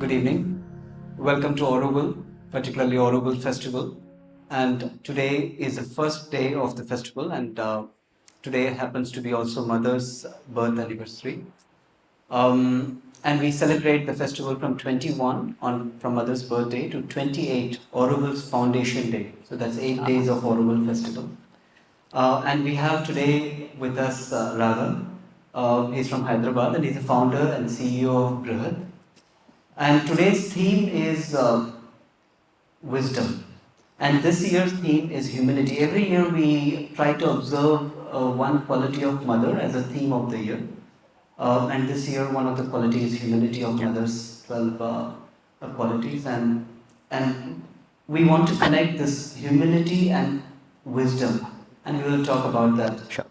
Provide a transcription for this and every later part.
Good evening. Welcome to Auroville, particularly Auroville Festival. And today is the first day of the festival, and today happens to be also Mother's birth anniversary. And we celebrate the festival from 21 on from Mother's birthday to 28 Auroville's Foundation Day. So that's 8 days of Auroville Festival. And we have today with us Raghav. He's from Hyderabad and he's the founder and CEO of Brihad. And today's theme is wisdom. And this year's theme is humility. Every year we try to observe one quality of mother as a theme of the year. And this year one of the qualities is humility of mother's 12 qualities. And we want to connect this humility and wisdom. And we will talk about that. Sure.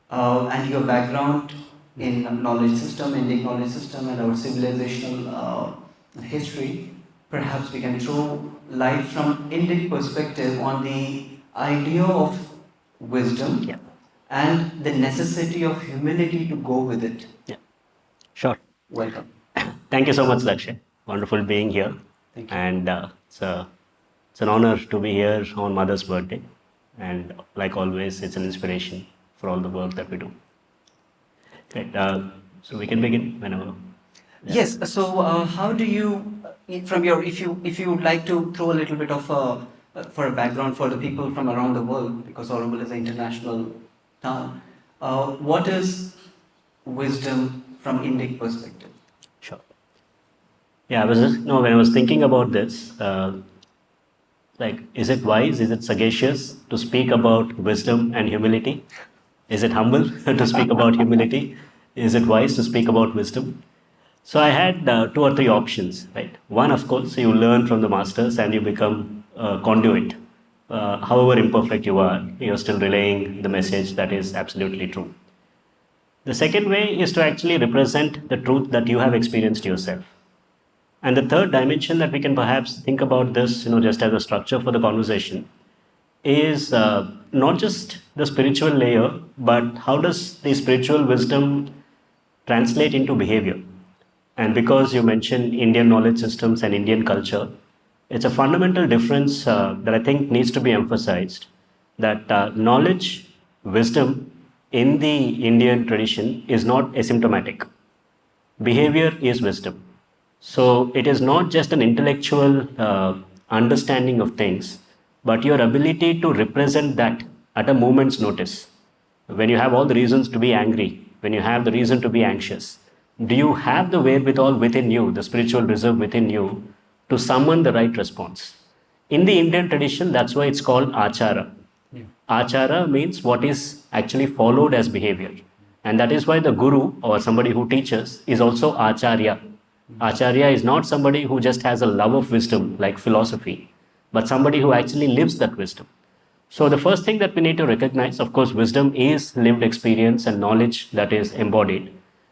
And your background in knowledge system, Indian knowledge system, and our civilizational history. Perhaps we can throw light from Indic perspective on the idea of wisdom and the necessity of humility to go with it. Yeah. Sure. Welcome. Thank you so much, Lakshay. Wonderful being here. Thank you. And it's an honor to be here on Mother's birthday. And like always, it's an inspiration for all the work that we do. Great. So we can begin whenever. Yes. So, how do you, from your, if you would like to throw a little bit of for a background for the people from around the world, because Auroville is an international town, what is wisdom from Indic perspective? Sure. Yeah, I was just, when I was thinking about this, is it wise? Is it sagacious to speak about wisdom and humility? Is it humble to speak about humility? Is it wise to speak about wisdom? So I had 2 or 3 options, right? One, of course, you learn from the masters and you become a conduit. However imperfect you are, you're still relaying the message that is absolutely true. The second way is to actually represent the truth that you have experienced yourself. And the third dimension that we can perhaps think about this, just as a structure for the conversation, is not just the spiritual layer, but how does the spiritual wisdom translate into behavior? And because you mentioned Indian knowledge systems and Indian culture, it's a fundamental difference that I think needs to be emphasized, that knowledge, wisdom in the Indian tradition is not asymptomatic. Behavior is wisdom. So it is not just an intellectual understanding of things, but your ability to represent that at a moment's notice. When you have all the reasons to be angry, when you have the reason to be anxious, do you have the wherewithal within you, the spiritual reserve within you, to summon the right response? In the Indian tradition, that's why it's called achara. Yeah. Achara means what is actually followed as behavior. And that is why the guru or somebody who teaches is also acharya. Acharya is not somebody who just has a love of wisdom like philosophy, but somebody who actually lives that wisdom. So the first thing that we need to recognize, of course, wisdom is lived experience and knowledge that is embodied.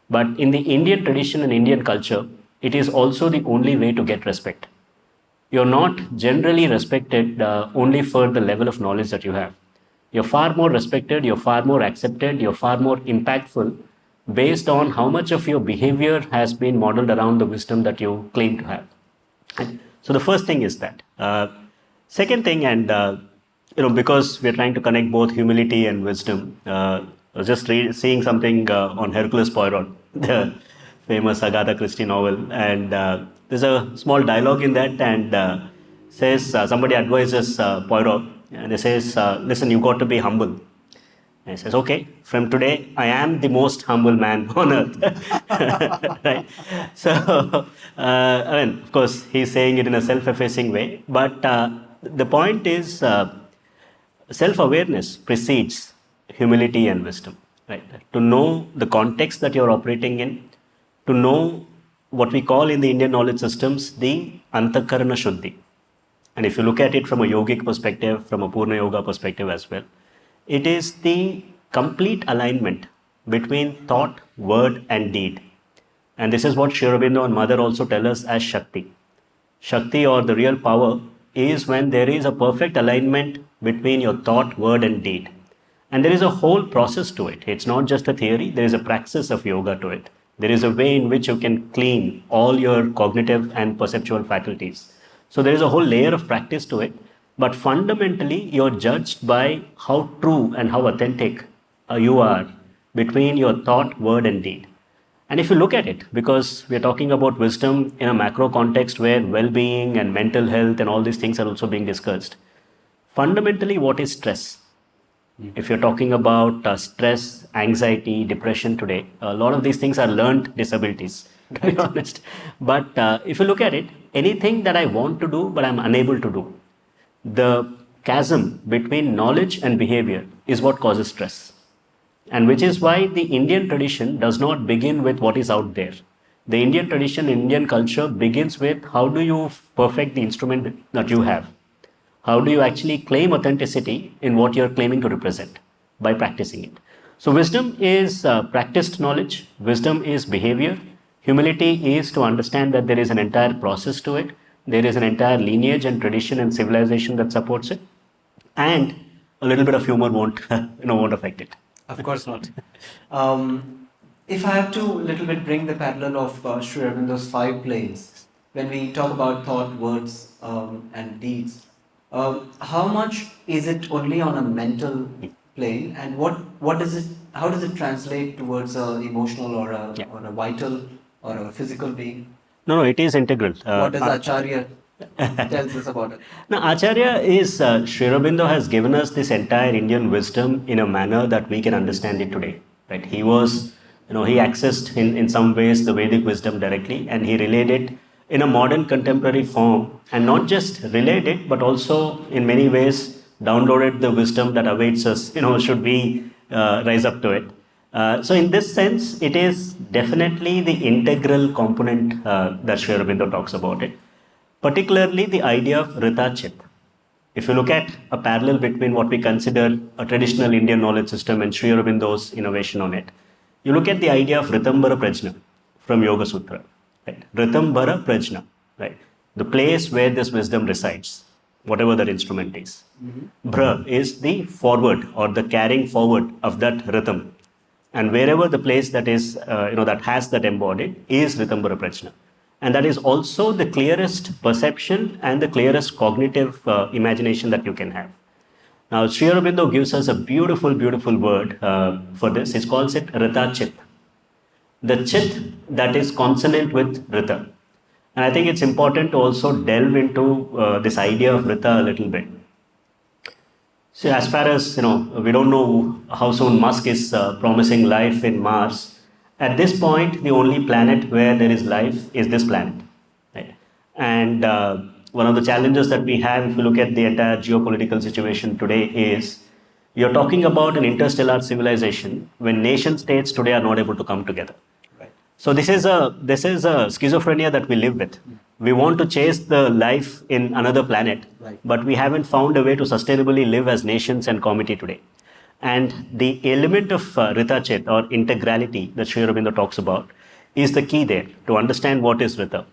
But in the Indian tradition and Indian culture, it is also the only way to get respect. You're not generally respected only for the level of knowledge that you have. You're far more respected, you're far more accepted, you're far more impactful based on how much of your behavior has been modeled around the wisdom that you claim to have. So the first thing is that. Second thing, and because we're trying to connect both humility and wisdom, I was just seeing something on Hercules Poirot, the famous Agatha Christie novel, and there's a small dialogue in that, and says somebody advises Poirot, and they says, "Listen, you got to be humble." And he says, "Okay, from today, I am the most humble man on earth." Right? So, of course, he's saying it in a self-effacing way, but the point is, self-awareness precedes humility and wisdom, right? To know the context that you're operating in, to know what we call in the Indian knowledge systems the antakarana shuddhi. And if you look at it from a yogic perspective, from a Purna Yoga perspective as well, it is the complete alignment between thought, word, and deed. And this is what Sri Aurobindo and Mother also tell us as Shakti. Shakti, or the real power, is when there is a perfect alignment between your thought, word, and deed. And there is a whole process to it. It's not just a theory, there is a praxis of yoga to it. There is a way in which you can clean all your cognitive and perceptual faculties. So there is a whole layer of practice to it. But fundamentally, you're judged by how true and how authentic you are between your thought, word, and deed. And if you look at it, because we're talking about wisdom in a macro context where well being and mental health and all these things are also being discussed, fundamentally, what is stress? If you're talking about stress, anxiety, depression today, a lot of these things are learned disabilities, to be honest. But if you look at it, anything that I want to do but I'm unable to do, the chasm between knowledge and behavior is what causes stress. And which is why the Indian tradition does not begin with what is out there. The Indian tradition, Indian culture begins with how do you perfect the instrument that you have? How do you actually claim authenticity in what you're claiming to represent by practicing it? So, wisdom is practiced knowledge, wisdom is behavior, humility is to understand that there is an entire process to it, there is an entire lineage and tradition and civilization that supports it, and a little bit of humor won't, won't affect it. Of course not. If I have to little bit bring the parallel of Sri Aurobindo's 5 planes, when we talk about thought, words, and deeds, how much is it only on a mental plane, and what does it? How does it translate towards a emotional or a vital or a physical being? No, it is integral. What does Acharya tells us about it? Now, Acharya is, Sri Aurobindo has given us this entire Indian wisdom in a manner that we can understand it today. Right? He was, he accessed in some ways the Vedic wisdom directly, and he relayed it in a modern contemporary form, and not just relayed it, but also in many ways downloaded the wisdom that awaits us, should we rise up to it. So in this sense, it is definitely the integral component that Sri Aurobindo talks about it. Particularly the idea of Rita Chit. If you look at a parallel between what we consider a traditional Indian knowledge system and Sri Aurobindo's innovation on it, you look at the idea of Ritambara Prajna from Yoga Sutra. Right? Ritambara Prajna, right? The place where this wisdom resides, whatever that instrument is. Bra is the forward or the carrying forward of that rhythm. And wherever the place that is, that has that embodied is Ritambara Prajna. And that is also the clearest perception and the clearest cognitive imagination that you can have. Now, Sri Aurobindo gives us a beautiful, beautiful word for this. He calls it Rita Chit. The Chit that is consonant with Rita. And I think it's important to also delve into this idea of Rita a little bit. So, as far as, we don't know how soon Musk is promising life in Mars. At this point, the only planet where there is life is this planet. Right? And one of the challenges that we have, if you look at the entire geopolitical situation today, is you're talking about an interstellar civilization when nation states today are not able to come together. Right. So this is a schizophrenia that we live with. We want to chase the life in another planet, right, but we haven't found a way to sustainably live as nations and community today. And the element of Rita Chit or integrality that Sri Aurobindo talks about is the key there to understand what is Rita.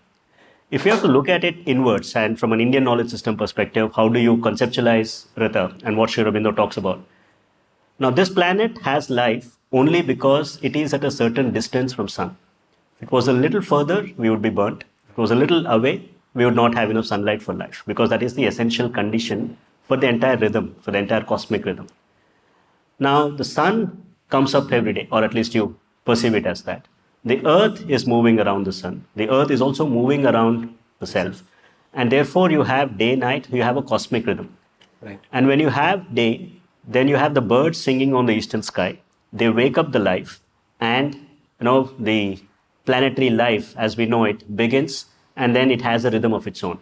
If you have to look at it inwards and from an Indian knowledge system perspective, how do you conceptualize Rita and what Sri Aurobindo talks about? Now, this planet has life only because it is at a certain distance from sun. If it was a little further, we would be burnt. If it was a little away, we would not have enough sunlight for life because that is the essential condition for the entire rhythm, for the entire cosmic rhythm. Now, the sun comes up every day, or at least you perceive it as that. The earth is moving around the sun. The earth is also moving around the self. And therefore, you have day, night, you have a cosmic rhythm. Right. And when you have day, then you have the birds singing on the eastern sky. They wake up the life, and the planetary life as we know it begins, and then it has a rhythm of its own.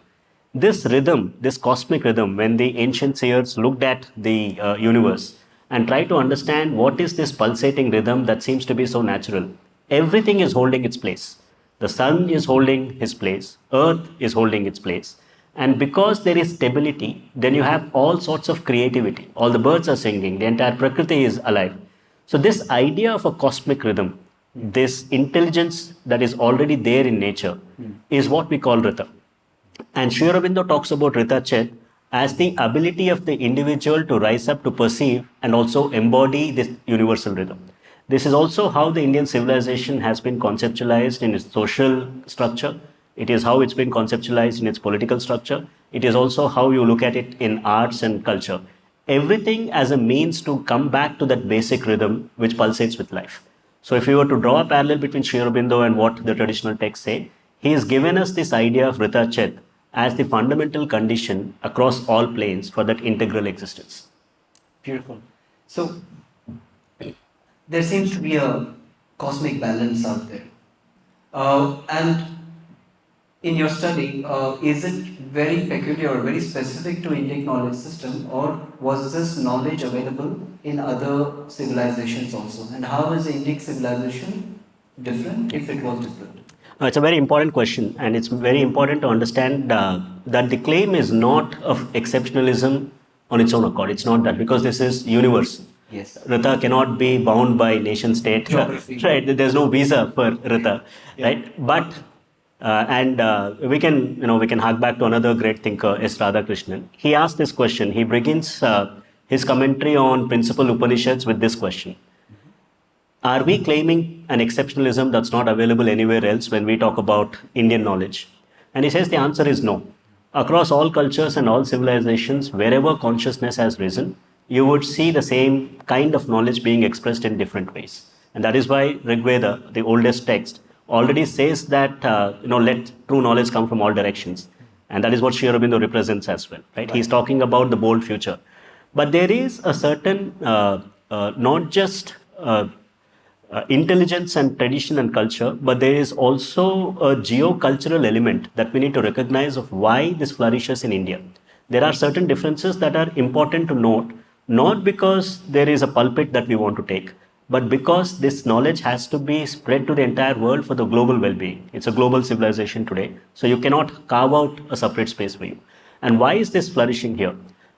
This rhythm, this cosmic rhythm, when the ancient seers looked at the universe, and try to understand what is this pulsating rhythm that seems to be so natural. Everything is holding its place. The sun is holding his place. Earth is holding its place. And because there is stability, then you have all sorts of creativity. All the birds are singing. The entire Prakriti is alive. So this idea of a cosmic rhythm, this intelligence that is already there in nature, is what we call Rita. And Sri Aurobindo talks about Rita Chet as the ability of the individual to rise up to perceive and also embody this universal rhythm. This is also how the Indian civilization has been conceptualized in its social structure. It is how it's been conceptualized in its political structure. It is also how you look at it in arts and culture. Everything as a means to come back to that basic rhythm which pulsates with life. So if you were to draw a parallel between Sri Aurobindo and what the traditional texts say, he has given us this idea of Rita Chet as the fundamental condition across all planes for that integral existence. Beautiful. So there seems to be a cosmic balance out there. And in your study, is it very peculiar or very specific to Indic knowledge system, or was this knowledge available in other civilizations also? And how is the Indic civilization different, if it was different? It's a very important question, and it's very important to understand that the claim is not of exceptionalism on its own accord. It's not that, because this is universal. Yes. Rita cannot be bound by nation state. Geography. Right. There's no visa for Rita. Yeah. Right. But we can hark back to another great thinker, S. Radhakrishnan. He asked this question. He begins his commentary on Principal Upanishads with this question: are we claiming an exceptionalism that's not available anywhere else when we talk about Indian knowledge? And he says the answer is no. Across all cultures and all civilizations, wherever consciousness has risen, you would see the same kind of knowledge being expressed in different ways. And that is why Rig Veda, the oldest text, already says that let true knowledge come from all directions. And that is what Sri Aurobindo represents as well. Right? He's talking about the bold future. But there is a certain, not just intelligence and tradition and culture, but there is also a geocultural element that we need to recognize of why this flourishes in India. There are certain differences that are important to note, not because there is a pulpit that we want to take, but because this knowledge has to be spread to the entire world for the global well-being. It's a global civilization today, so you cannot carve out a separate space for you. And why is this flourishing here?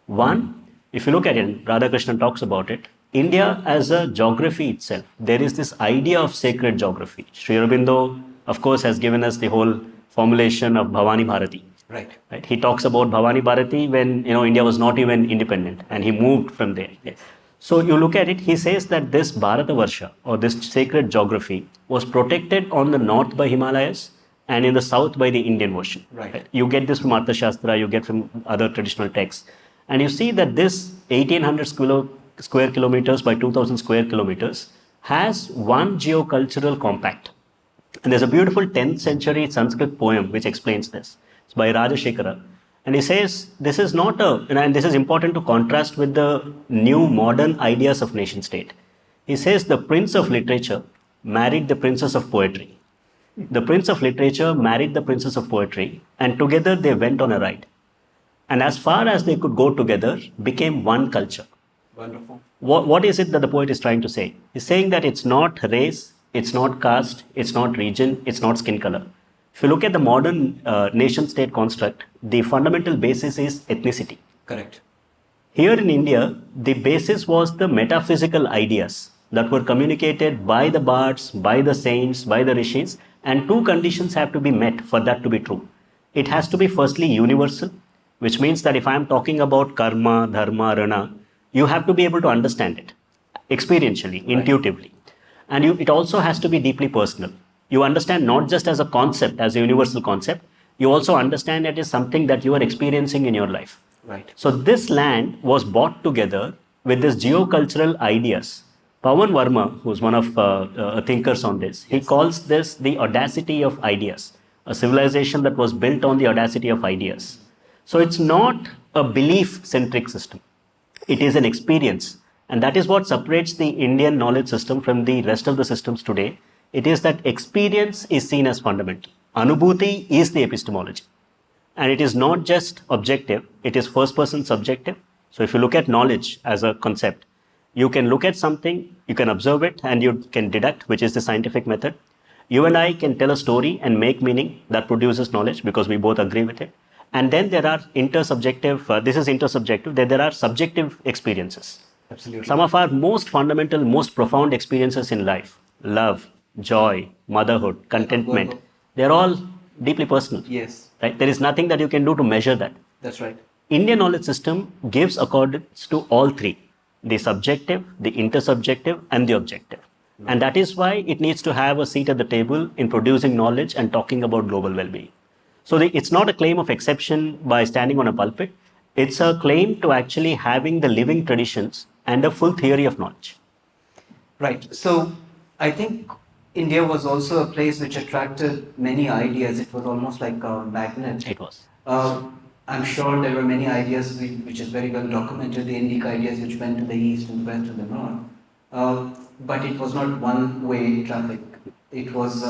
One, if you look at it, Radhakrishnan talks about it, India as a geography itself, there is this idea of sacred geography. Sri Aurobindo, of course, has given us the whole formulation of Bhavani Bharati. Right. He talks about Bhavani Bharati when India was not even independent, and he moved from there. Yes. So you look at it, he says that this Bharatavarsha, or this sacred geography, was protected on the north by Himalayas and in the south by the Indian Ocean. Right. You get this from Arthashastra, you get from other traditional texts. And you see that this 1800 square kilometers by 2000 square kilometers has one geocultural compact. And there's a beautiful 10th century Sanskrit poem which explains this. It's by Rajashekara. And he says, this is not and this is important to contrast with the new modern ideas of nation state. He says the prince of literature married the princess of poetry. The prince of literature married the princess of poetry, and together they went on a ride. And as far as they could go together, became one culture. Wonderful. What is it that the poet is trying to say? He's saying that it's not race, it's not caste, it's not region, it's not skin color. If you look at the modern nation-state construct, the fundamental basis is ethnicity. Correct. Here in India, the basis was the metaphysical ideas that were communicated by the bards, by the saints, by the rishis, and two conditions have to be met for that to be true. It has to be firstly universal, which means that if I am talking about karma, dharma, rana, you have to be able to understand it experientially, intuitively. And it also has to be deeply personal. You understand not just as a concept, as a universal concept, you also understand it as something that you are experiencing in your life. Right. So this land was brought together with this geocultural ideas. Pawan Verma, who's one of thinkers on this, he calls this the audacity of ideas, a civilization that was built on the audacity of ideas. So it's not a belief-centric system. It is an experience. And that is what separates the Indian knowledge system from the rest of the systems today. It is that experience is seen as fundamental. Anubhuti is the epistemology. And it is not just objective, it is first person subjective. So if you look at knowledge as a concept, you can look at something, you can observe it, and you can deduct, which is the scientific method. You and I can tell a story and make meaning that produces knowledge because we both agree with it. And then there are intersubjective, this is intersubjective, there are subjective experiences. Absolutely. Some of our most fundamental, most profound experiences in life, love, joy, motherhood, contentment, they're all deeply personal. Yes. Right? There is nothing that you can do to measure that. That's right. Indian knowledge system gives accordance to all three, the subjective, the intersubjective, and the objective. And that is why it needs to have a seat at the table in producing knowledge and talking about global well-being. So it's not a claim of exception by standing on a pulpit. It's a claim to actually having the living traditions and a full theory of knowledge. Right. So I think India was also a place which attracted many ideas. It was almost like a magnet. It was. I'm sure there were many ideas which is very well documented, the Indic ideas which went to the east and the west and the north. But it was not one-way traffic. It was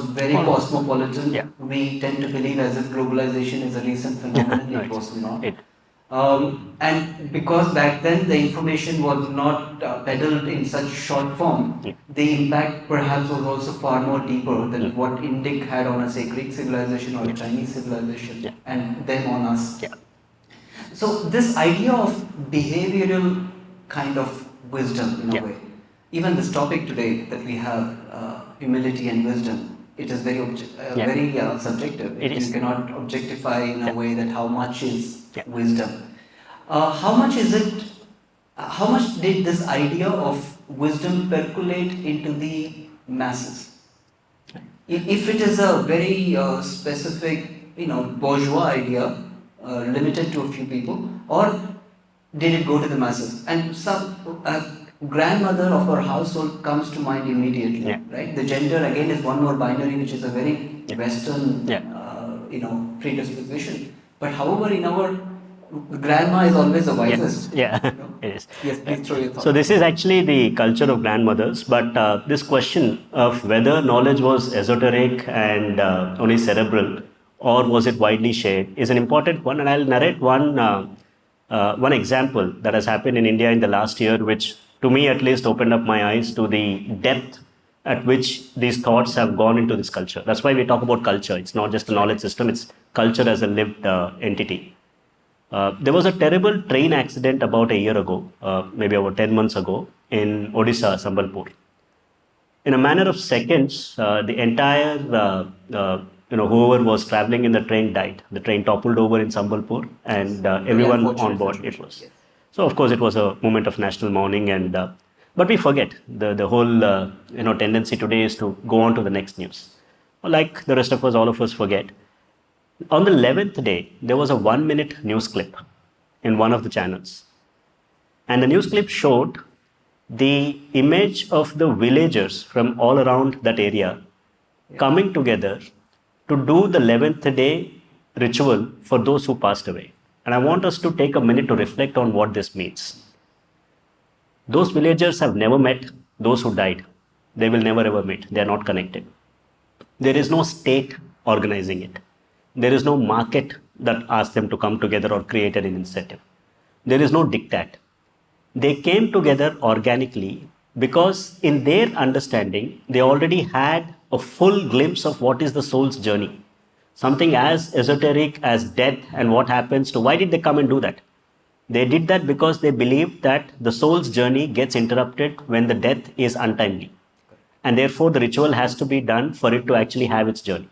very cosmopolitan. Yeah. We tend to believe as if globalization is a recent phenomenon. Right. It was not. It. And because back then the information was not peddled in such short form, Yeah. the impact perhaps was also far more deeper than what Indic had on, say, Greek civilization or Chinese civilization, and then on us. Yeah. So this idea of behavioral kind of wisdom in a way, even this topic today that we have, humility and wisdom, it is very subjective. You cannot objectify in a way that how much is wisdom. How much is it? How much did this idea of wisdom percolate into the masses? If it is a very specific, bourgeois idea, limited to a few people, or did it go to the masses? And some grandmother of our household comes to mind immediately, right? The gender again is one more binary, which is a very Western, predisposition. But however, in our grandma is always the wisest. It is. Yes, please throw your thoughts. So this is actually the culture of grandmothers, but this question of whether knowledge was esoteric and only cerebral, or was it widely shared, is an important one, and I'll narrate one example that has happened in India in the last year, which to me at least opened up my eyes to the depth at which these thoughts have gone into this culture. That's why we talk about culture. It's not just a knowledge system, it's culture as a lived entity. There was a terrible train accident about a year ago, maybe about 10 months ago, in Odisha, Sambalpur. In a matter of seconds, the entire, whoever was traveling in the train died. The train toppled over in Sambalpur, and everyone on board, it was. So, of course, it was a moment of national mourning, and but we forget. The whole tendency today is to go on to the next news. Like the rest of us, all of us forget. On the 11th day, there was a 1-minute news clip in one of the channels. And the news clip showed the image of the villagers from all around that area coming together to do the 11th day ritual for those who passed away. And I want us to take a minute to reflect on what this means. Those villagers have never met those who died. They will never ever meet. They are not connected. There is no state organizing it. There is no market that asks them to come together or create an incentive. There is no diktat. They came together organically because in their understanding, they already had a full glimpse of what is the soul's journey. Something as esoteric as death and what happens to why did they come and do that? They did that because they believed that the soul's journey gets interrupted when the death is untimely. And therefore, the ritual has to be done for it to actually have its journey.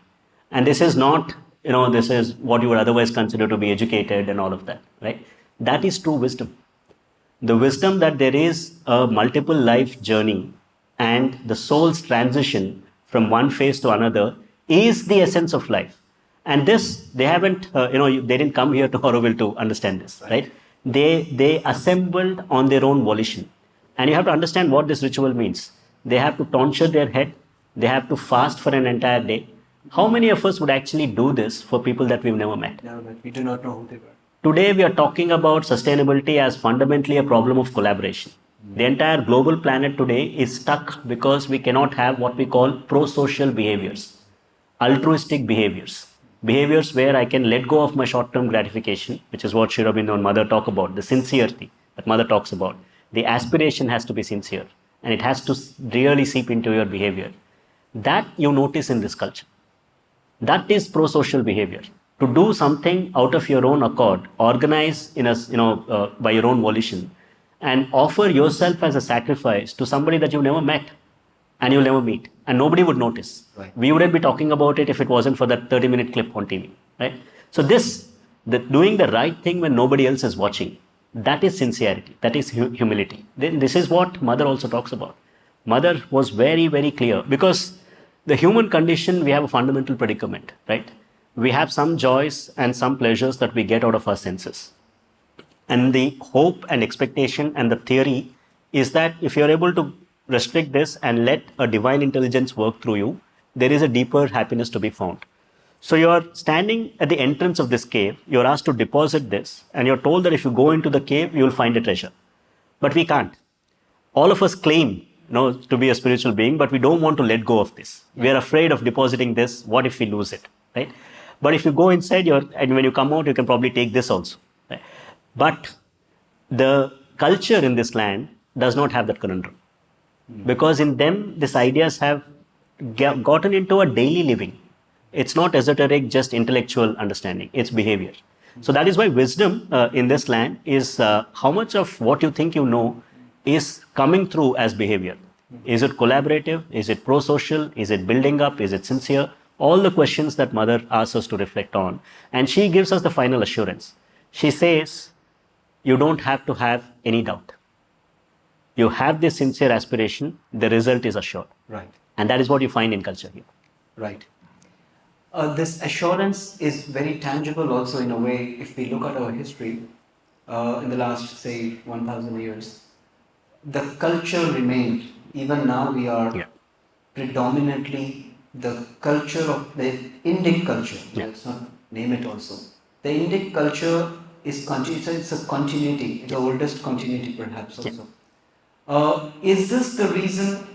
And this is not, this is what you would otherwise consider to be educated and all of that, right? That is true wisdom. The wisdom that there is a multiple life journey and the soul's transition from one phase to another is the essence of life. And this, they haven't, they didn't come here to Auroville to understand this, right? They assembled on their own volition. And you have to understand what this ritual means. They have to tonsure their head. They have to fast for an entire day. How many of us would actually do this for people that we've never met? Never met. We do not know who they were. Today, we are talking about sustainability as fundamentally a problem of collaboration. The entire global planet today is stuck because we cannot have what we call pro-social behaviors, altruistic behaviors. Behaviors where I can let go of my short-term gratification, which is what Sri Aurobindo and Mother talk about, the sincerity that Mother talks about. The aspiration has to be sincere and it has to really seep into your behavior. That you notice in this culture. That is pro-social behavior. To do something out of your own accord, organize in by your own volition, and offer yourself as a sacrifice to somebody that you've never met and you'll never meet, and nobody would notice. Right. We wouldn't be talking about it if it wasn't for that 30-minute clip on TV, right? So doing the right thing when nobody else is watching, that is sincerity, that is humility. Then this is what Mother also talks about. Mother was very, very clear because the human condition, we have a fundamental predicament, right? We have some joys and some pleasures that we get out of our senses. And the hope and expectation and the theory is that if you're able to restrict this and let a divine intelligence work through you, there is a deeper happiness to be found. So you're standing at the entrance of this cave, you're asked to deposit this, and you're told that if you go into the cave, you'll find a treasure. But we can't. All of us claim to be a spiritual being, but we don't want to let go of this. We are afraid of depositing this. What if we lose it, right? But if you go inside, and when you come out, you can probably take this also. Right? But the culture in this land does not have that conundrum. Because in them, these ideas have gotten into a daily living. It's not esoteric, just intellectual understanding. It's behavior. So that is why wisdom in this land is how much of what you think you know is coming through as behavior. Is it collaborative? Is it pro-social? Is it building up? Is it sincere? All the questions that Mother asks us to reflect on. And she gives us the final assurance. She says, you don't have to have any doubt. You have this sincere aspiration, the result is assured. Right. And that is what you find in culture here. Right. This assurance is very tangible also in a way if we look at our history in the last, say, 1,000 years. The culture remained. Even now we are predominantly the culture of the Indic culture. Let's not name it also. The Indic culture is it's a continuity, the oldest continuity perhaps also. Is this the reason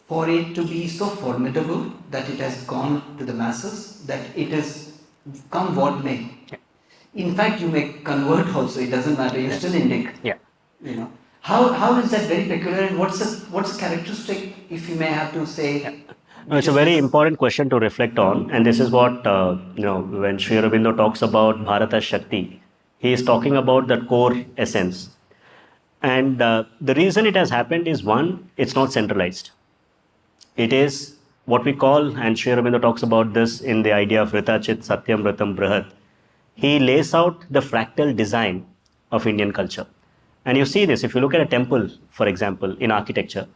for it to be so formidable that it has gone to the masses, that it is come what may? In fact, you may convert also, it doesn't matter, you're still Indic. You know. How is that very peculiar, and what's the characteristic, if you may have to say? It's a very important question to reflect on, and this is what when Sri Aurobindo talks about Bharata Shakti, he is talking about that core essence. And the reason it has happened is, one, it's not centralized. It is what we call, and Sri Aurobindo talks about this in the idea of Ritachit Satyam Ratam Brihat. He lays out the fractal design of Indian culture. And you see this, if you look at a temple, for example, in architecture,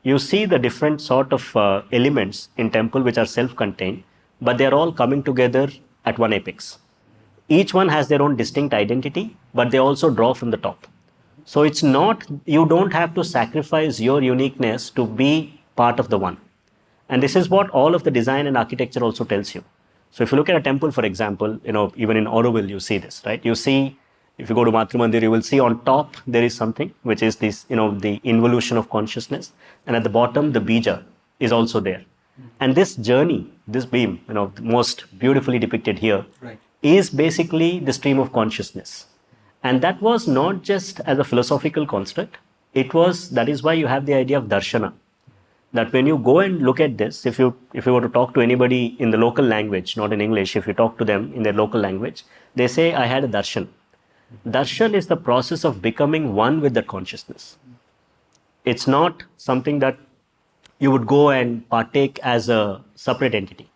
you see the different sort of elements in temple which are self-contained, but they're all coming together at one apex. Each one has their own distinct identity, but they also draw from the top. So it's not, you don't have to sacrifice your uniqueness to be part of the one. And this is what all of the design and architecture also tells you. So if you look at a temple, for example, even in Auroville, you see this, right? You see, if you go to Matru Mandir, you will see on top there is something which is this, the involution of consciousness, and at the bottom the bija is also there. And this journey, this beam, most beautifully depicted here, is basically the stream of consciousness. And that was not just as a philosophical construct. That is why you have the idea of darshana. That when you go and look at this, if you were to talk to anybody in the local language, not in English, if you talk to them in their local language, they say, I had a darshan. Darshan is the process of becoming one with that consciousness. It's not something that you would go and partake as a separate entity.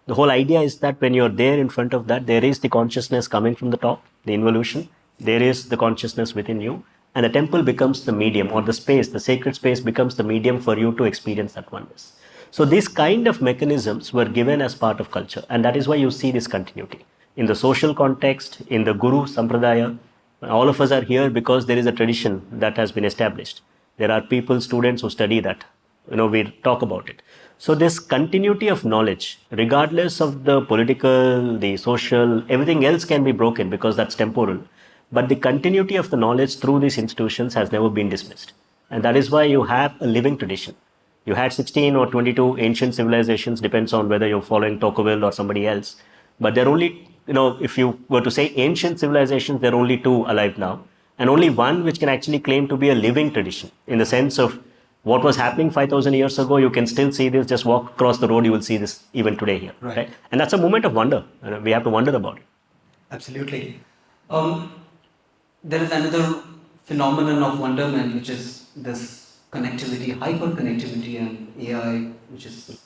The whole idea is that when you're there in front of that, there is the consciousness coming from the top, the involution, there is the consciousness within you, and the temple becomes the medium, or the space, the sacred space becomes the medium for you to experience that oneness. So these kind of mechanisms were given as part of culture, and that is why you see this continuity. In the social context, in the Guru Sampradaya, all of us are here because there is a tradition that has been established. There are people, students who study that. We talk about it. So this continuity of knowledge, regardless of the political, the social, everything else can be broken because that's temporal. But the continuity of the knowledge through these institutions has never been dismissed. And that is why you have a living tradition. You had 16 or 22 ancient civilizations, depends on whether you're following Tocqueville or somebody else. But there are only, if you were to say ancient civilizations, there are only 2 alive now. And only one which can actually claim to be a living tradition, in the sense of what was happening 5,000 years ago, you can still see this, just walk across the road, you will see this even today here. Right? And that's a moment of wonder. We have to wonder about it. Absolutely. There is another phenomenon of wonderment, which is this connectivity, hyper-connectivity, and AI, which is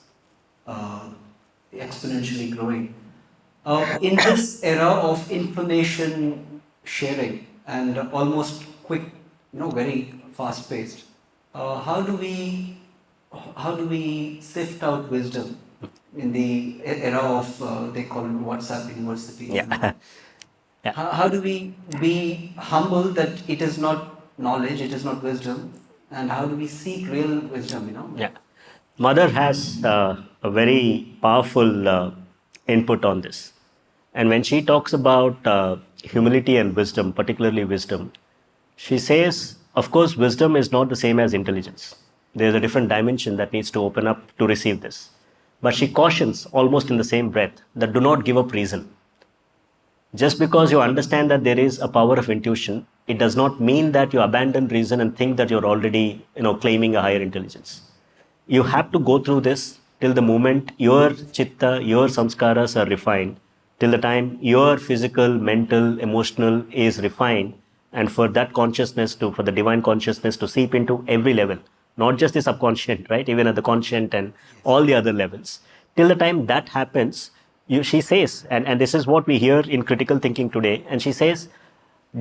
exponentially growing. In this era of information sharing and almost quick, very fast-paced, how do we how do we sift out wisdom in the era of they call it WhatsApp universities? Yeah. Yeah. How do we be humble that it is not knowledge, it is not wisdom, and how do we seek real wisdom? Yeah. Mother has a very powerful input on this. And when she talks about humility and wisdom, particularly wisdom, she says, of course, wisdom is not the same as intelligence. There's a different dimension that needs to open up to receive this. But she cautions almost in the same breath that do not give up reason. Just because you understand that there is a power of intuition, it does not mean that you abandon reason and think that you're already, claiming a higher intelligence. You have to go through this till the moment your chitta, your samskaras are refined, till the time your physical, mental, emotional is refined, and for that consciousness to, for the divine consciousness to seep into every level, not just the subconscious, right? Even at the conscient and all the other levels. Till the time that happens, she says, and this is what we hear in critical thinking today, and she says,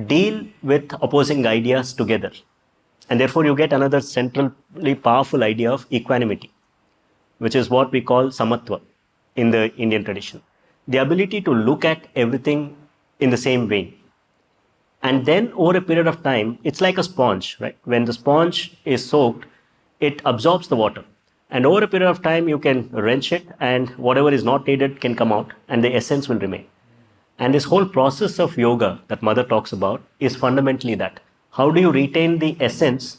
deal with opposing ideas together. And therefore, you get another centrally powerful idea of equanimity, which is what we call samatva in the Indian tradition. The ability to look at everything in the same way. And then over a period of time, it's like a sponge, right? When the sponge is soaked, it absorbs the water. And over a period of time, you can wrench it, and whatever is not needed can come out, and the essence will remain. And this whole process of yoga that Mother talks about is fundamentally that. How do you retain the essence,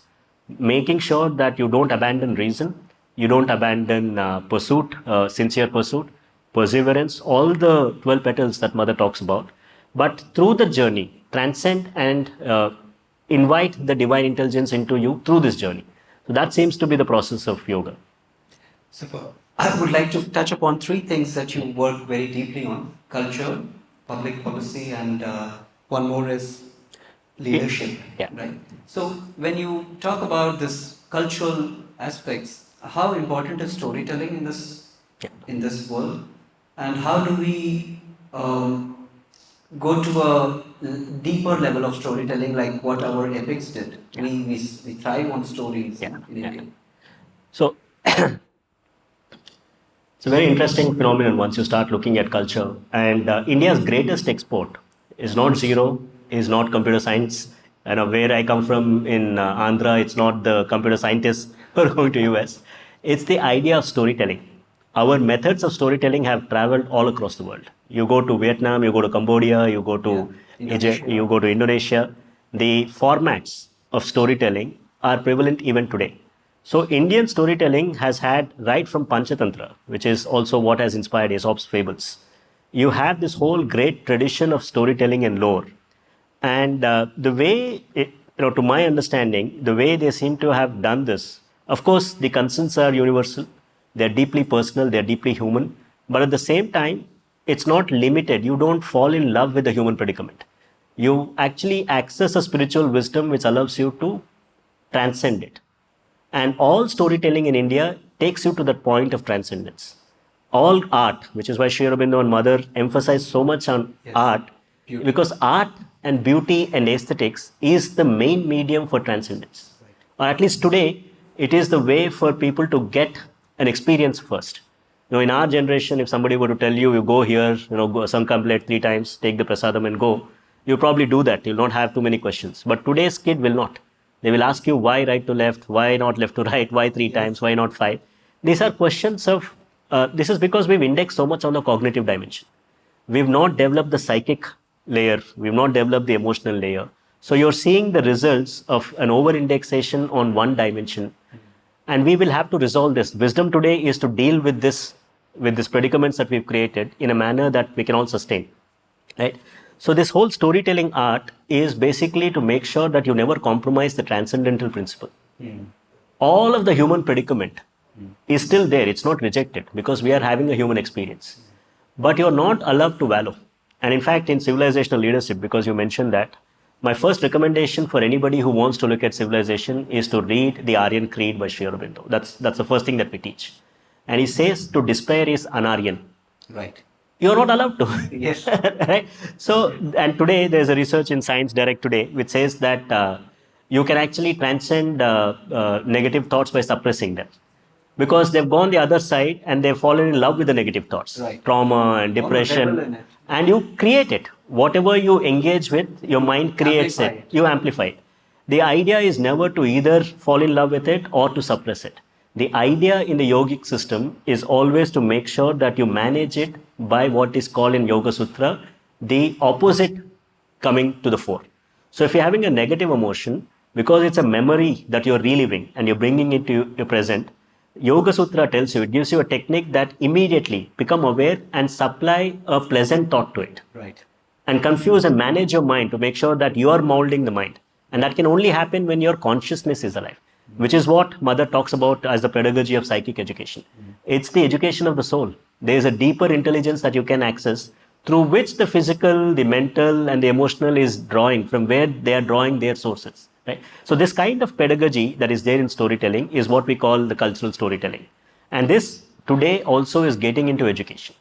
making sure that you don't abandon reason, you don't abandon pursuit, sincere pursuit, perseverance, all the 12 petals that Mother talks about, but through the journey, transcend and invite the divine intelligence into you through this journey. So that seems to be the process of yoga. Super. I would like to touch upon three things that you work very deeply on: culture, public policy, and one more is leadership. Yeah. Right. So, when you talk about this cultural aspects, how important is storytelling in this world, and how do we go to a deeper level of storytelling, like what our epics did? We thrive on stories in India. So it's a very interesting phenomenon once you start looking at culture. And India's greatest export is not zero, is not computer science. Where I come from in Andhra, it's not the computer scientists who are going to US. It's the idea of storytelling. Our methods of storytelling have traveled all across the world. You go to Vietnam, you go to Cambodia, you go to Egypt, you go to Indonesia. The formats of storytelling are prevalent even today. So Indian storytelling has had right from Panchatantra, which is also what has inspired Aesop's fables. You have this whole great tradition of storytelling and lore. And the way, to my understanding, the way they seem to have done this, of course, the concerns are universal. They're deeply personal, they're deeply human. But at the same time, it's not limited. You don't fall in love with the human predicament. You actually access a spiritual wisdom which allows you to transcend it. And all storytelling in India takes you to that point of transcendence. All art, which is why Sri Aurobindo and Mother emphasize so much on art, because art and beauty and aesthetics is the main medium for transcendence. Or at least today, it is the way for people to get an experience first. In our generation, if somebody were to tell you, you go here, go Sankamplate 3 times, take the prasadam and go, you probably do that. You'll not have too many questions. But today's kid will not. They will ask you why right to left, why not left to right, why 3 times, why not 5. These are questions of, this is because we've indexed so much on the cognitive dimension. We've not developed the psychic layer, we've not developed the emotional layer. So you're seeing the results of an over indexation on one dimension. And we will have to resolve this. Wisdom today is to deal with this predicaments that we've created in a manner that we can all sustain. Right? So this whole storytelling art is basically to make sure that you never compromise the transcendental principle. All of the human predicament is still there. It's not rejected because we are having a human experience. But you're not allowed to wallow. And in fact, in civilizational leadership, because you mentioned that, my first recommendation for anybody who wants to look at civilization is to read the Aryan Creed by Sri Aurobindo. That's the first thing that we teach. And he says to despair is un-Aryan. Right. You're not allowed to. Yes. Right? So, and today there's a research in Science Direct today which says that you can actually transcend negative thoughts by suppressing them. because they've gone the other side and they've fallen in love with the negative thoughts, Right. trauma and Oh, no, depression, devil in it. and you create it. Whatever you engage with, your mind creates Amplify it. it. You amplify it. The idea is never to either fall in love with it or to suppress it. The idea in the yogic system is always to make sure that you manage it by what is called in Yoga Sutra the opposite coming to the fore. So if you're having a negative emotion, because it's a memory that you're reliving and you're bringing it to your present, Yoga Sutra tells you, it gives you a technique that immediately become aware and supply a pleasant thought to it. Right. And confuse and manage your mind to make sure that you are molding the mind. And that can only happen when your consciousness is alive, which is what Mother talks about as the pedagogy of psychic education. It's the education of the soul. There is a deeper intelligence that you can access through which the physical, the mental, and the emotional is drawing from where they are drawing their sources. Right? So this kind of pedagogy that is there in storytelling is what we call the cultural storytelling. And this today also is getting into education.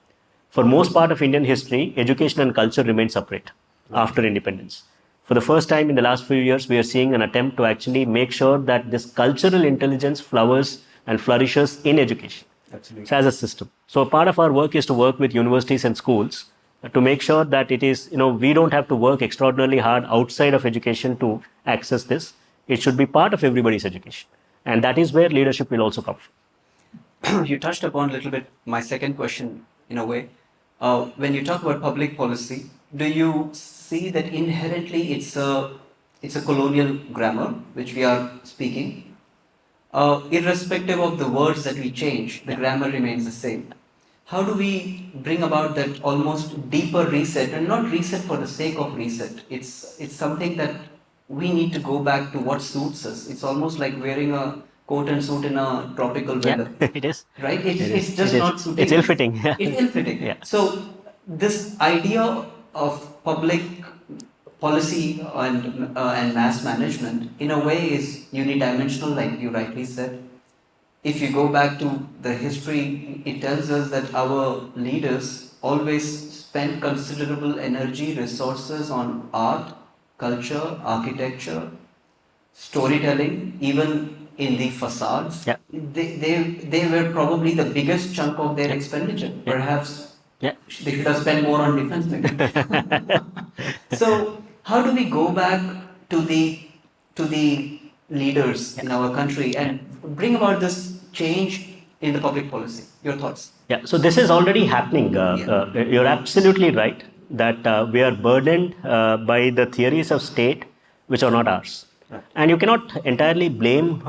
For most part of Indian history, education and culture remained separate after independence. For the first time in the last few years, we are seeing an attempt to actually make sure that this cultural intelligence flowers and flourishes in education. Absolutely. So as a system. So part of our work is to work with universities and schools to make sure that it is, we don't have to work extraordinarily hard outside of education to access this. It should be part of everybody's education. And that is where leadership will also come from. You touched upon a little bit my second question in a way. When you talk about public policy, do you see that inherently it's a colonial grammar which we are speaking? Irrespective of the words that we change, the grammar remains the same. How do we bring about that almost deeper reset, and not reset for the sake of reset? It's something that we need to go back to what suits us. It's almost like wearing a coat and suit in a tropical weather. Yeah, it is. Right? It It's is. just It is. not suiting. It's ill-fitting. It's ill-fitting. Yeah. So this idea of public policy and mass management in a way is unidimensional, like you rightly said. If you go back to the history, it tells us that our leaders always spent considerable energy, resources on art, culture, architecture, storytelling, even in the facades. Yeah. They were probably the biggest chunk of their expenditure. Perhaps Yeah. they should have spent more on defense maybe. So how do we go back to the leaders in our country and bring about this change in the public policy? Your thoughts? Yeah, so this is already happening. You're absolutely right that we are burdened by the theories of state which are not ours. Right. And you cannot entirely blame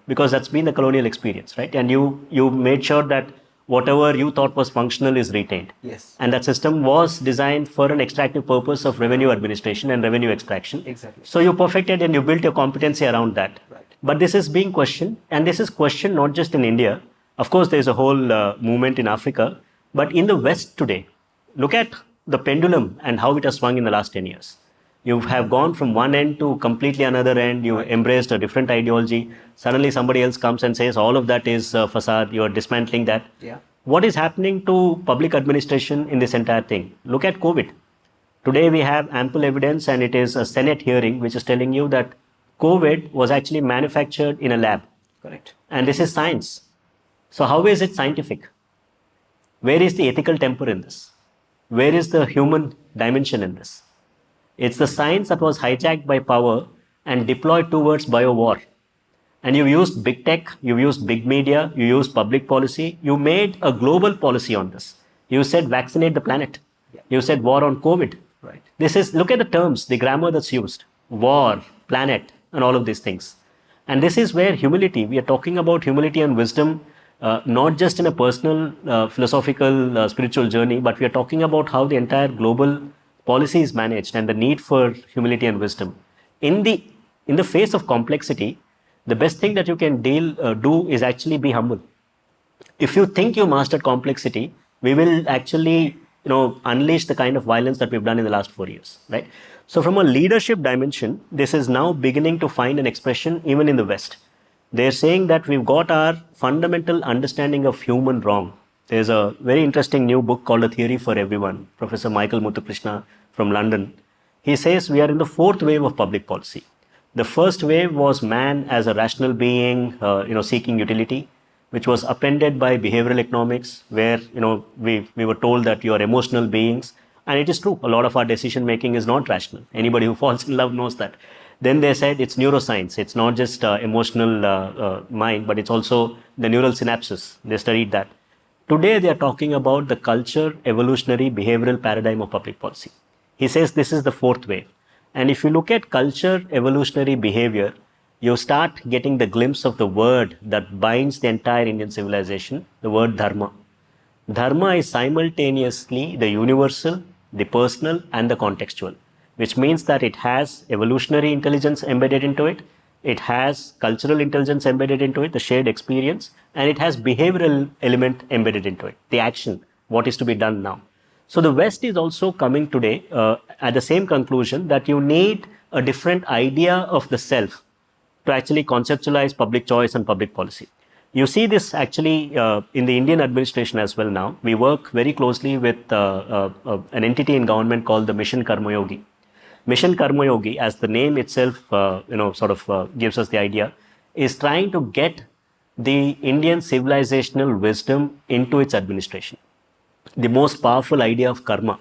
because that's been the colonial experience, right? And you made sure that whatever you thought was functional is retained. Yes. And that system was designed for an extractive purpose of revenue administration and revenue extraction. Exactly. So you perfected and you built your competency around that. Right. But this is being questioned, and this is questioned not just in India. Of course, there's a whole movement in Africa, but in the West today, look at the pendulum and how it has swung in the last 10 years. You have gone from one end to completely another end. You embraced a different ideology. Suddenly somebody else comes and says all of that is facade. You are dismantling that. Yeah. What is happening to public administration in this entire thing? Look at COVID. Today we have ample evidence, and it is a Senate hearing which is telling you that COVID was actually manufactured in a lab. Correct. And this is science. So how is it scientific? Where is the ethical temper in this? Where is the human dimension in this? It's the science that was hijacked by power and deployed towards bio-war. And you've used big tech, you've used big media, you used public policy, you made a global policy on this. You said vaccinate the planet. Yeah. You said war on COVID. Right. This is, look at the terms, the grammar that's used. War, planet, and all of these things. And this is where humility, we are talking about humility and wisdom, not just in a personal, philosophical, spiritual journey, but we are talking about how the entire global policy is managed and the need for humility and wisdom. In the face of complexity, the best thing that you can do is actually be humble. If you think you mastered complexity, we will actually unleash the kind of violence that we've done in the last 4 years, right? So from a leadership dimension, this is now beginning to find an expression even in the West. They're saying that we've got our fundamental understanding of human wrong. There's a very interesting new book called A Theory for Everyone, Professor Michael Muthukrishna from London. He says we are in the fourth wave of public policy. The first wave was man as a rational being, seeking utility. which was appended by behavioral economics, where we were told that you are emotional beings, and it is true. A lot of our decision making is not rational. Anybody who falls in love knows that. Then they said it's neuroscience. It's not just emotional mind, but it's also the neural synapses. They studied that. Today they are talking about the culture evolutionary behavioral paradigm of public policy. He says this is the fourth wave. And if you look at culture evolutionary behavior, you start getting the glimpse of the word that binds the entire Indian civilization, the word dharma. Dharma is simultaneously the universal, the personal, and the contextual, which means that it has evolutionary intelligence embedded into it, it has cultural intelligence embedded into it, the shared experience, and it has behavioral element embedded into it, the action, what is to be done now. So the West is also coming today at the same conclusion that you need a different idea of the self to actually conceptualize public choice and public policy. You see this actually in the Indian administration as well now. We work very closely with an entity in government called the Mission Karmayogi. Mission Karmayogi, as the name itself, gives us the idea, is trying to get the Indian civilizational wisdom into its administration. The most powerful idea of karma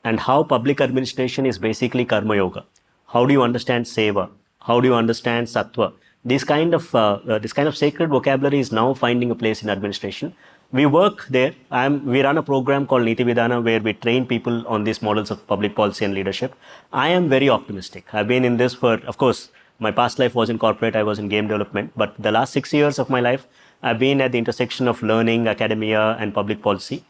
and how public administration is basically karma yoga. How do you understand seva? How do you understand sattva? This kind of sacred vocabulary is now finding a place in administration. We work there. We run a program called Niti Vidhana where we train people on these models of public policy and leadership. I am very optimistic. I've been in this for, of course, my past life was in corporate, I was in game development, but the last 6 years of my life, I've been at the intersection of learning, academia, and public policy.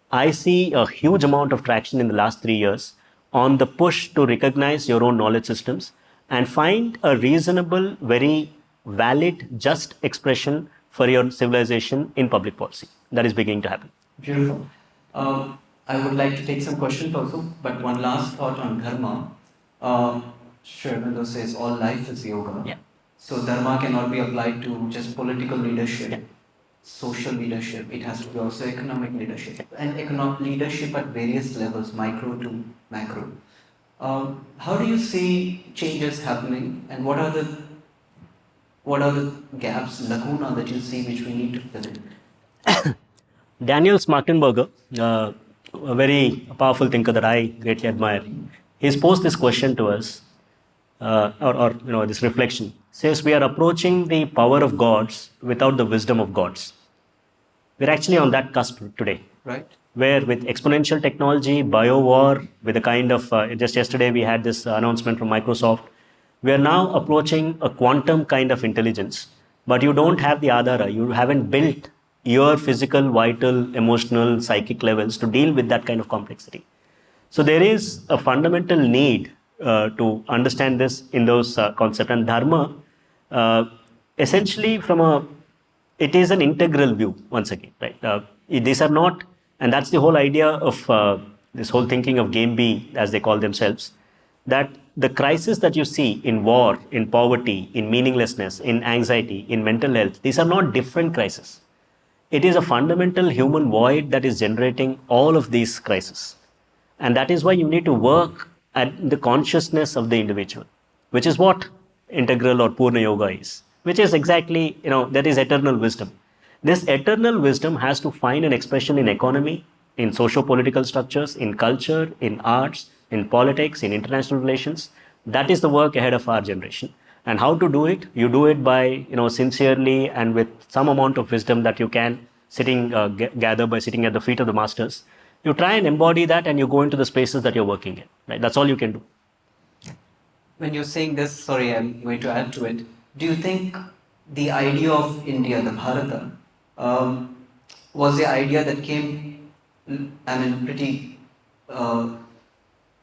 I see a huge amount of traction in the last 3 years on the push to recognize your own knowledge systems and find a reasonable, very valid, just expression for your civilization in public policy. That is beginning to happen. Beautiful. I would like to take some questions also, but one last thought on dharma. Sri Aurobindo says all life is yoga. Yeah. So dharma cannot be applied to just political leadership. Yeah. Social leadership, it has to be also economic leadership, and economic leadership at various levels, micro to macro. How do you see changes happening, and what are the gaps, lacuna that you see which we need to fill in? Daniel Smartenberger, a very powerful thinker that I greatly admire, he's posed this question to us, or this reflection. Says we are approaching the power of gods without the wisdom of gods. We're actually on that cusp today. Right. Where with exponential technology, bio-war, with a kind of, just yesterday we had this announcement from Microsoft, we are now approaching a quantum kind of intelligence, but you don't have the adhara, you haven't built your physical, vital, emotional, psychic levels to deal with that kind of complexity. So there is a fundamental need to understand this in those concepts. And dharma, essentially it is an integral view, once again, right? These are not, and that's the whole idea of this whole thinking of game B, as they call themselves, that the crisis that you see in war, in poverty, in meaninglessness, in anxiety, in mental health, these are not different crises. It is a fundamental human void that is generating all of these crises. And that is why you need to work at the consciousness of the individual, which is what integral or Purna Yoga is, which is exactly, that is eternal wisdom. This eternal wisdom has to find an expression in economy, in socio-political structures, in culture, in arts, in politics, in international relations. That is the work ahead of our generation. And how to do it? You do it by, sincerely and with some amount of wisdom that you can gather by sitting at the feet of the masters. You try and embody that and you go into the spaces that you're working in. Right? That's all you can do. When you're saying this, sorry, I'm going to add to it. Do you think the idea of India, the Bharata, was the idea that came, pretty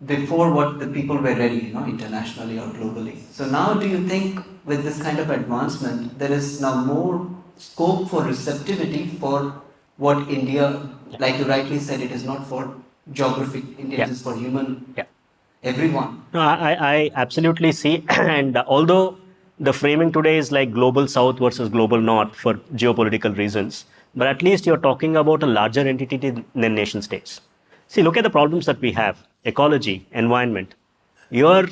before what the people were ready, internationally or globally? So now do you think with this kind of advancement, there is now more scope for receptivity for what India, like you rightly said, it is not for geographic, India is for human, everyone. No, I absolutely see. And although the framing today is like global south versus global north for geopolitical reasons, but at least you're talking about a larger entity than nation states. See, look at the problems that we have: ecology, environment. When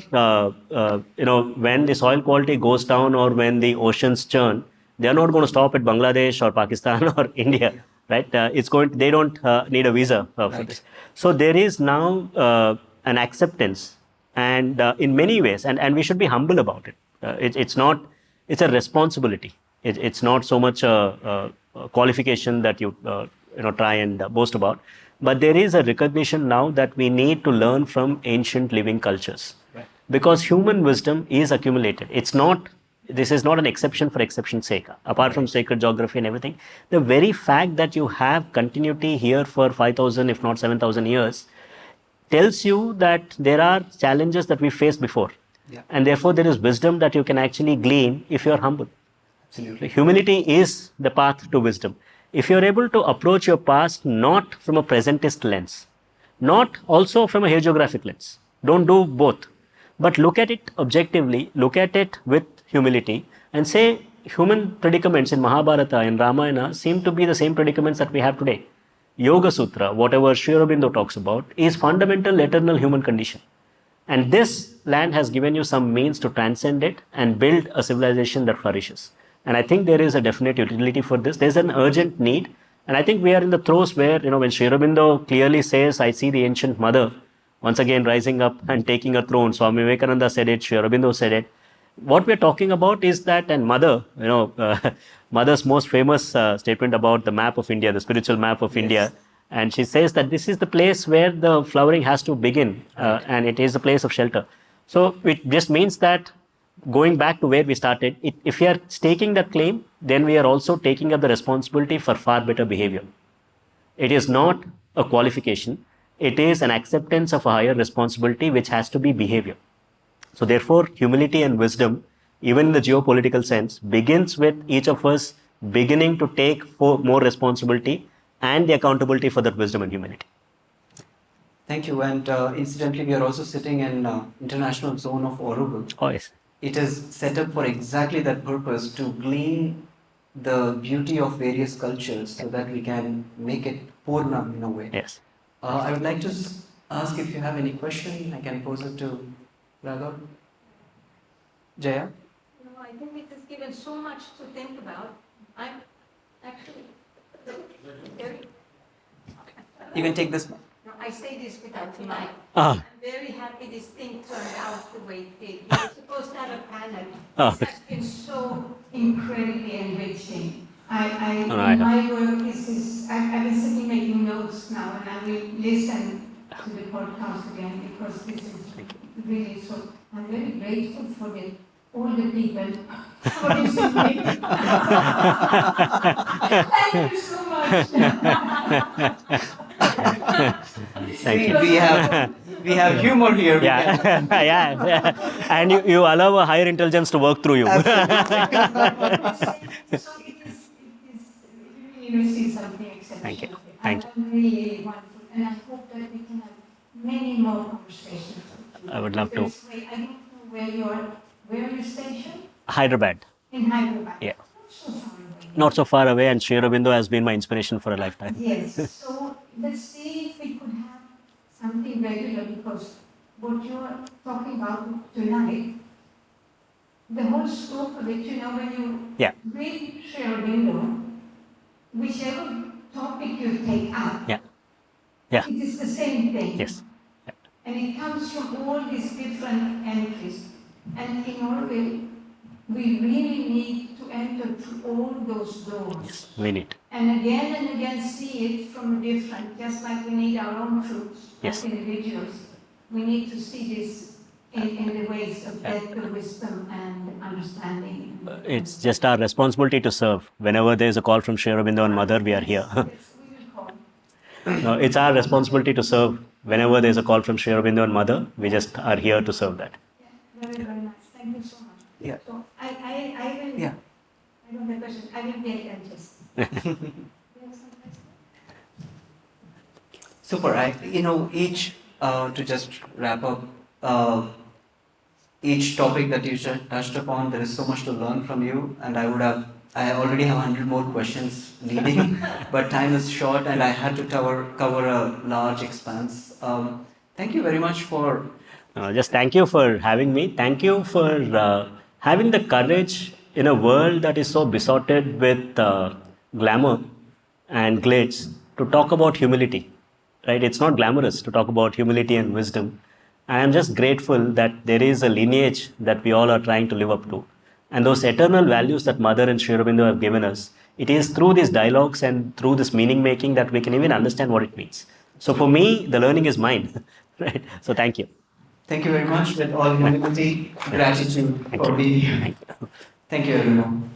the soil quality goes down or when the oceans churn, They are not going to stop at Bangladesh or Pakistan or India, right? They don't need a visa for Right. this. So there is now an acceptance, and in many ways, and we should be humble about it. It's not, it's a responsibility. It's not so much a qualification that you try and boast about, but there is a recognition now that we need to learn from ancient living cultures. Right. Because human wisdom is accumulated. It's not, this is not an exception for exception's sake. Apart from sacred geography and everything, the very fact that you have continuity here for 5,000, if not 7,000 years, tells you that there are challenges that we faced before. Yeah. And therefore, there is wisdom that you can actually glean if you are humble. Absolutely. Humility is the path to wisdom. If you're able to approach your past not from a presentist lens, not also from a hagiographic lens, don't do both, but look at it objectively, look at it with humility, and say human predicaments in Mahabharata and Ramayana seem to be the same predicaments that we have today. Yoga Sutra, whatever Sri Aurobindo talks about, is fundamental eternal human condition. And this land has given you some means to transcend it and build a civilization that flourishes. And I think there is a definite utility for this. There's an urgent need. And I think we are in the throes where, when Sri Aurobindo clearly says, I see the ancient mother once again rising up and taking a throne. Swami Vivekananda said it, Sri Aurobindo said it. What we're talking about is that, and mother, mother's most famous statement about the map of India, the spiritual map of India. And she says that this is the place where the flowering has to begin, and it is the place of shelter. So it just means that going back to where we started, if we are staking that claim, then we are also taking up the responsibility for far better behavior. It is not a qualification. It is an acceptance of a higher responsibility, which has to be behavior. So therefore, humility and wisdom, even in the geopolitical sense, begins with each of us beginning to take more responsibility and the accountability for that wisdom and humility. Thank you. And incidentally, we are also sitting in international zone of Orogal. Oh, yes. It is set up for exactly that purpose, to glean the beauty of various cultures so that we can make it Purnam in a way. Yes. I would like to ask if you have any question. I can pose it to Raghav. Jaya? No, I think it has given so much to think about. I'm actually very, You can take this. no, I say this without the mic. Ah. I'm very happy this thing turned out the way it did. We were supposed to have a panel. Ah. This has been so incredibly enriching. I In my work, I've been sitting making notes now, and I will listen to the podcast again, because this is really so. I'm very grateful for all the people for listening. Thank you so much. Thank you. We have humor here. We can- Yeah, yeah. And you allow a higher intelligence to work through you. So it is really something exceptional. Thank you. Thank you. I'm really wonderful, and I hope that we can have many more conversations. I would love to. I don't know where are you stationed? Hyderabad. In Hyderabad. Yeah. So far away. Not so far away, and Sri Aurobindo has been my inspiration for a lifetime. Yes, so let's see if we could have something regular, because what you're talking about tonight, the whole scope of it, when you Yeah. read Sri Aurobindo, whichever topic you take up, Yeah. Yeah. it is the same thing. Yes. And it comes from all these different entries. And in Orwell, we really need to enter through all those doors. Yes. We need. And again see it from different, just like we need our own truths Yes. as individuals. We need to see this in the ways of depth of wisdom and understanding. It's just our responsibility to serve. Whenever there is a call from Sri Aurobindo and Mother, we are here. Yes, we will call. No, it's our responsibility to serve. Whenever there is a call from Sri Aurobindo and Mother, we just are here to serve that. Yeah, very, very nice. Thank you so much. Yeah. So I will, Yeah. I don't have a question. I will be attentive. You have some questions? Super. Each to just wrap up, each topic that you touched upon, there is so much to learn from you, and I already have 100 more questions leading, but time is short, and I had to cover a large expanse. Thank you very much for. Just thank you for having me. Thank you for having the courage in a world that is so besotted with glamour and glitz, to talk about humility, right? It's not glamorous to talk about humility and wisdom. I am just grateful that there is a lineage that we all are trying to live up to. And those eternal values that Mother and Sri Aurobindo have given us, it is through these dialogues and through this meaning making that we can even understand what it means. So for me, the learning is mine, right? So thank you. Thank you very much. With all humility, gratitude Thank for you. being here. Thank you, everyone.